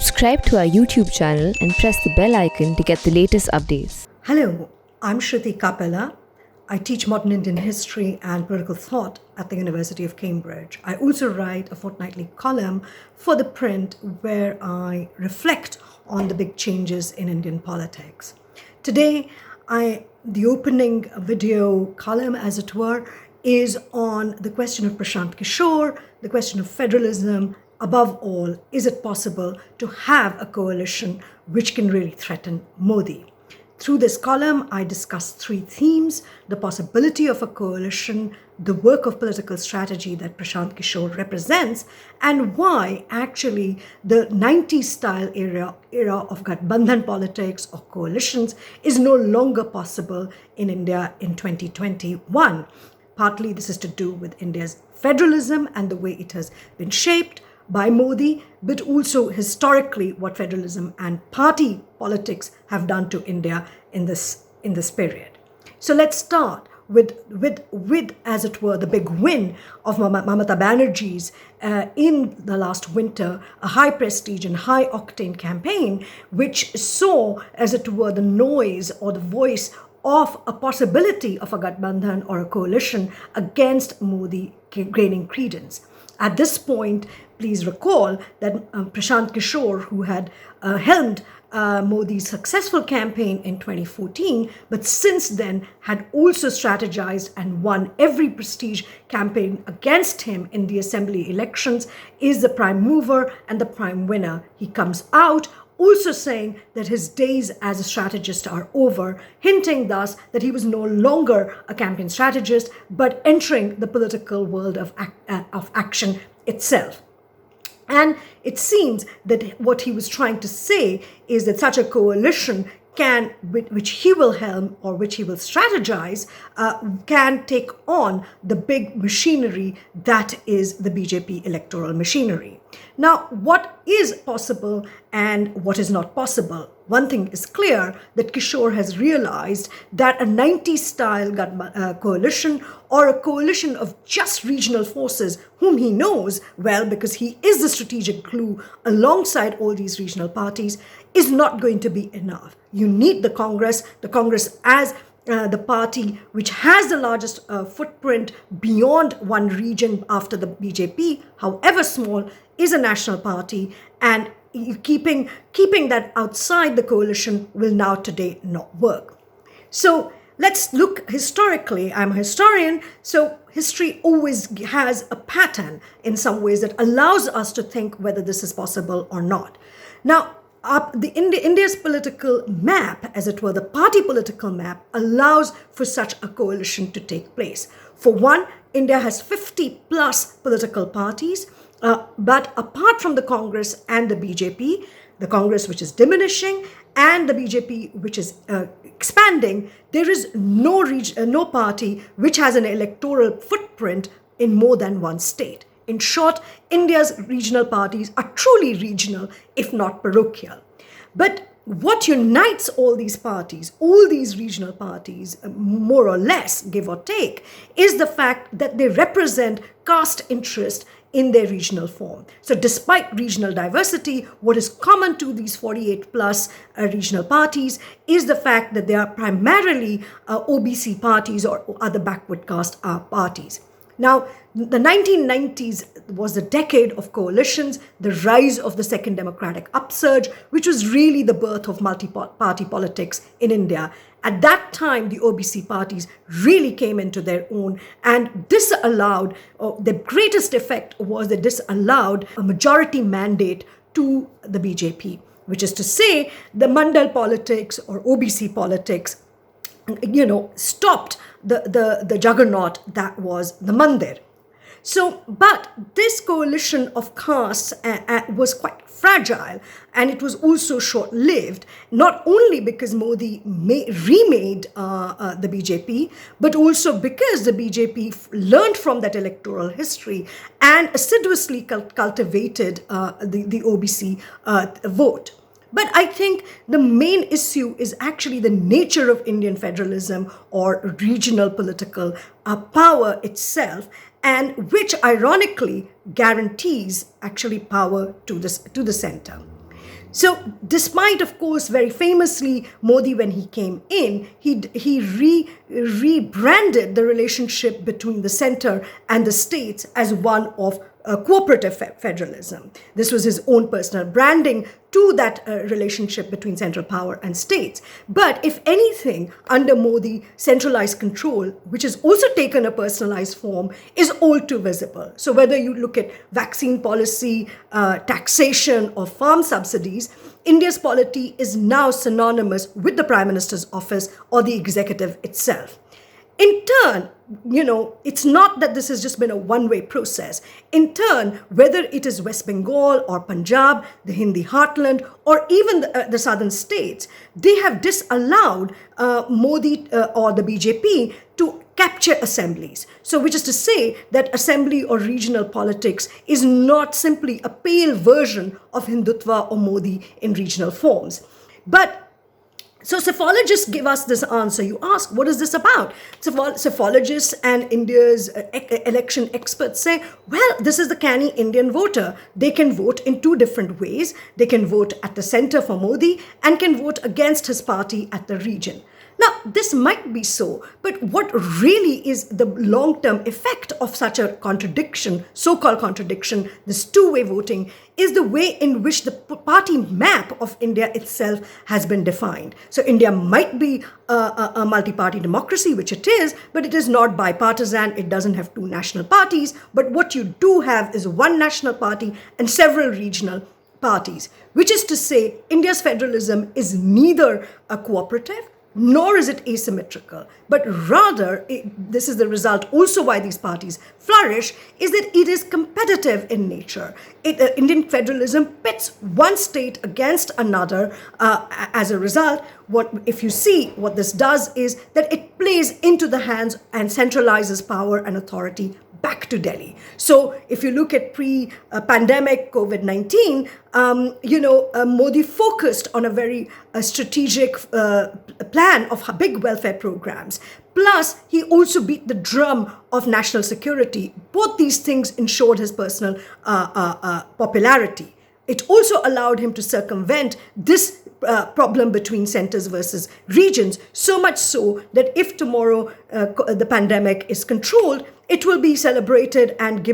Subscribe to our YouTube channel and press the bell icon to get the latest updates. Hello, I'm Shruti Kapila. I teach modern Indian history and political thought at the University of Cambridge. I also write a fortnightly column for ThePrint where I reflect on the big changes in Indian politics. Today, the opening video column, as it were, is on the question of Prashant Kishor, the question of federalism. Above all, is it possible to have a coalition which can really threaten Modi? Through this column, I discuss three themes: the possibility of a coalition, the work of political strategy that Prashant Kishor represents, and why actually the 90s style era of Gathbandhan politics or coalitions is no longer possible in India in 2021. Partly this is to do with India's federalism and the way it has been shaped by Modi, but also historically what federalism and party politics have done to India in this period. So let's start with as it were the big win of Mamata Banerjee's in the last winter, a high prestige and high octane campaign which saw, as it were, the noise or the voice of a possibility of a Gathbandhan or a coalition against Modi gaining credence. At this point, please recall that Prashant Kishor, who had helmed Modi's successful campaign in 2014, but since then had also strategized and won every prestige campaign against him in the assembly elections, is the prime mover and the prime winner. He comes out also saying that his days as a strategist are over, hinting thus that he was no longer a campaign strategist, but entering the political world of action itself. And it seems that what he was trying to say is that such a coalition which he will helm or which he will strategize, can take on the big machinery that is the BJP electoral machinery. Now, what is possible and what is not possible? One thing is clear, that Kishor has realized that a 90s style coalition or a coalition of just regional forces whom he knows well because he is the strategic glue alongside all these regional parties is not going to be enough. You need the Congress as the party which has the largest footprint beyond one region after the BJP, however small, is a national party, and keeping that outside the coalition will now today not work. So let's look historically. I'm a historian, so history always has a pattern in some ways that allows us to think whether this is possible or not. Now, India's political map, as it were, the party political map, allows for such a coalition to take place. For one, India has 50 plus political parties, but apart from the Congress and the BJP, the Congress which is diminishing and the BJP which is expanding, there is no party which has an electoral footprint in more than one state. In short, India's regional parties are truly regional, if not parochial. But what unites all these parties, all these regional parties, more or less, give or take, is the fact that they represent caste interest in their regional form. So despite regional diversity, what is common to these 48 plus regional parties is the fact that they are primarily OBC parties or other backward caste parties. Now, the 1990s was the decade of coalitions, the rise of the second democratic upsurge, which was really the birth of multi-party politics in India. At that time, the OBC parties really came into their own and disallowed, the greatest effect was they disallowed a majority mandate to the BJP, which is to say the Mandal politics or OBC politics, stopped the juggernaut that was the Mande. So, but this coalition of castes was quite fragile, and it was also short-lived, not only because Modi remade the BJP, but also because the BJP learned from that electoral history and assiduously cultivated the OBC vote. But I think the main issue is actually the nature of Indian federalism or regional political power itself, and which ironically guarantees actually power to the center. So, despite, of course, very famously, Modi, when he came in, he rebranded the relationship between the center and the states as one of cooperative federalism. This was his own personal branding to that relationship between central power and states. But if anything, under Modi, centralized control, which has also taken a personalized form, is all too visible. So whether you look at vaccine policy, taxation, or farm subsidies, India's polity is now synonymous with the Prime Minister's office or the executive itself. In turn, it's not that this has just been a one-way process. In turn, whether it is West Bengal or Punjab, the Hindi heartland, or even the southern states, they have disallowed Modi or the BJP to capture assemblies. So, which is to say that assembly or regional politics is not simply a pale version of Hindutva or Modi in regional forms. So psephologists give us this answer. You ask, what is this about? Psephologists and India's election experts say, well, this is the canny Indian voter. They can vote in two different ways. They can vote at the center for Modi and can vote against his party at the region. Now, this might be so, but what really is the long-term effect of such a contradiction, so-called contradiction, this two-way voting, is the way in which the party map of India itself has been defined. So India might be a multi-party democracy, which it is, but it is not bipartisan. It doesn't have two national parties. But what you do have is one national party and several regional parties, which is to say India's federalism is neither a cooperative nor is it asymmetrical, but rather, this is the result also why these parties flourish, is that it is competitive in nature. Indian federalism pits one state against another. As a result, if you see what this does is that it plays into the hands and centralizes power and authority back to Delhi. So if you look at pre-pandemic COVID-19, Modi focused on a very strategic plan of big welfare programs. Plus, he also beat the drum of national security. Both these things ensured his personal popularity. It also allowed him to circumvent this problem between centers versus regions, so much so that if tomorrow the pandemic is controlled, it will be celebrated and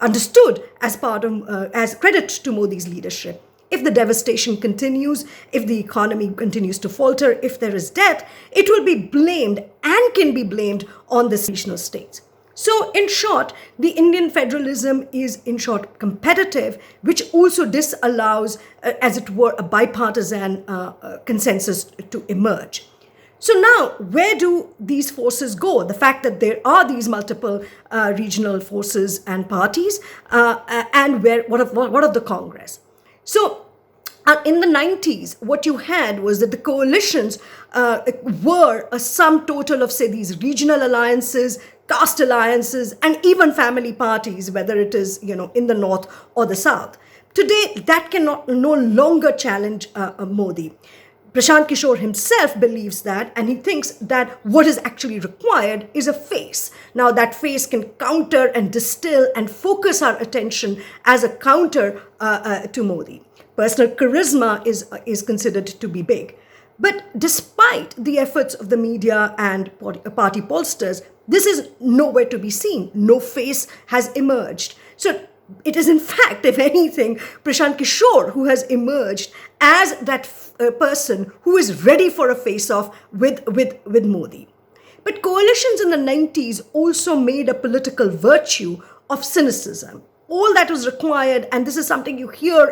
understood as part of, as credit to Modi's leadership. If the devastation continues, if the economy continues to falter, if there is death, it will be blamed and can be blamed on the regional states. So, in short, the Indian federalism is, in short, competitive, which also disallows, as it were, a bipartisan consensus to emerge. So now, where do these forces go? The fact that there are these multiple regional forces and parties, and what of the Congress? So, in the 90s, what you had was that the coalitions were a sum total of, say, these regional alliances, caste alliances, and even family parties, whether it is, in the north or the south. Today, that no longer challenge Modi. Prashant Kishor himself believes that, and he thinks that what is actually required is a face. Now, that face can counter and distill and focus our attention as a counter to Modi. Personal charisma is considered to be big. But despite the efforts of the media and party pollsters, this is nowhere to be seen. No face has emerged. So it is, in fact, if anything, Prashant Kishor who has emerged as that person who is ready for a face-off with Modi. But coalitions in the 90s also made a political virtue of cynicism. All that was required, and this is something you hear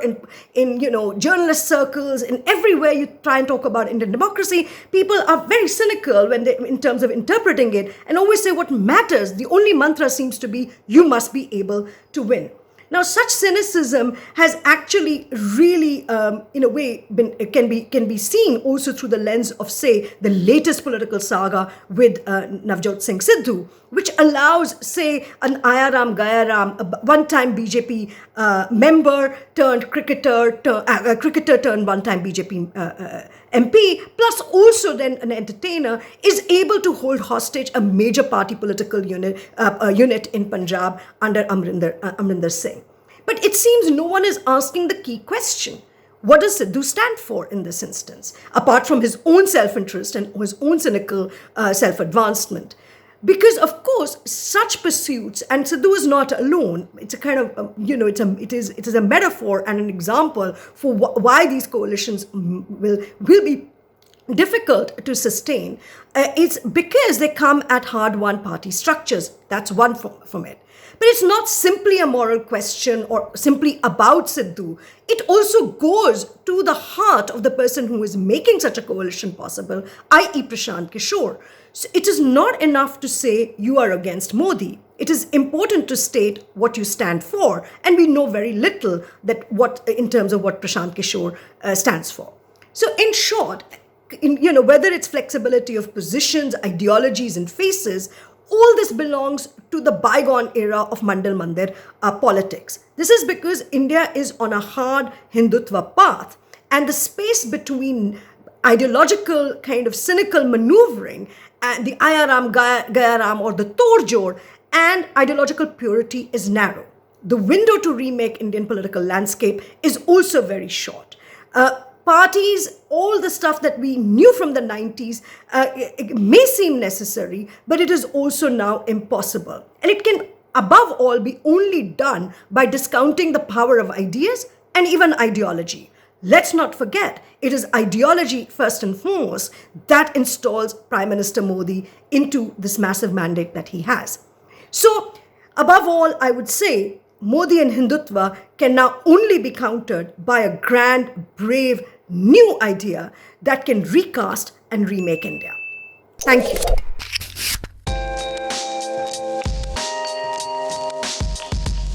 in journalist circles, and everywhere you try and talk about Indian democracy, people are very cynical in terms of interpreting it, and always say what matters, the only mantra seems to be, you must be able to win. Now, such cynicism has actually really, in a way, can be seen also through the lens of, say, the latest political saga with Navjot Singh Sidhu, which allows, say, an Ayaram Gayaram, a one-time BJP member turned cricketer turned one-time BJP MP, plus also then an entertainer, is able to hold hostage a major party political unit in Punjab under Amrinder Singh. But it seems no one is asking the key question. What does Sidhu stand for in this instance, apart from his own self-interest and his own cynical self-advancement? Because, of course, such pursuits, and Sidhu is not alone, it's a kind of, it is a metaphor and an example for why these coalitions will be difficult to sustain. It's because they come at hard-won party structures. That's one from it. But it's not simply a moral question or simply about Sidhu. It also goes to the heart of the person who is making such a coalition possible, i.e. Prashant Kishor. So it is not enough to say you are against Modi. It is important to state what you stand for, and we know very little in terms of what Prashant Kishor stands for. So in short, whether it's flexibility of positions, ideologies, and faces, all this belongs to the bygone era of Mandal Mandir politics. This is because India is on a hard Hindutva path, and the space between ideological kind of cynical maneuvering and the Ayaram, Gayaram or the Torjor and ideological purity is narrow. The window to remake Indian political landscape is also very short. Parties, all the stuff that we knew from the 90s, it may seem necessary, but it is also now impossible. And it can, above all, be only done by discounting the power of ideas and even ideology. Let's not forget, it is ideology, first and foremost, that installs Prime Minister Modi into this massive mandate that he has. So, above all, I would say, Modi and Hindutva can now only be countered by a grand, brave, new idea that can recast and remake India. Thank you.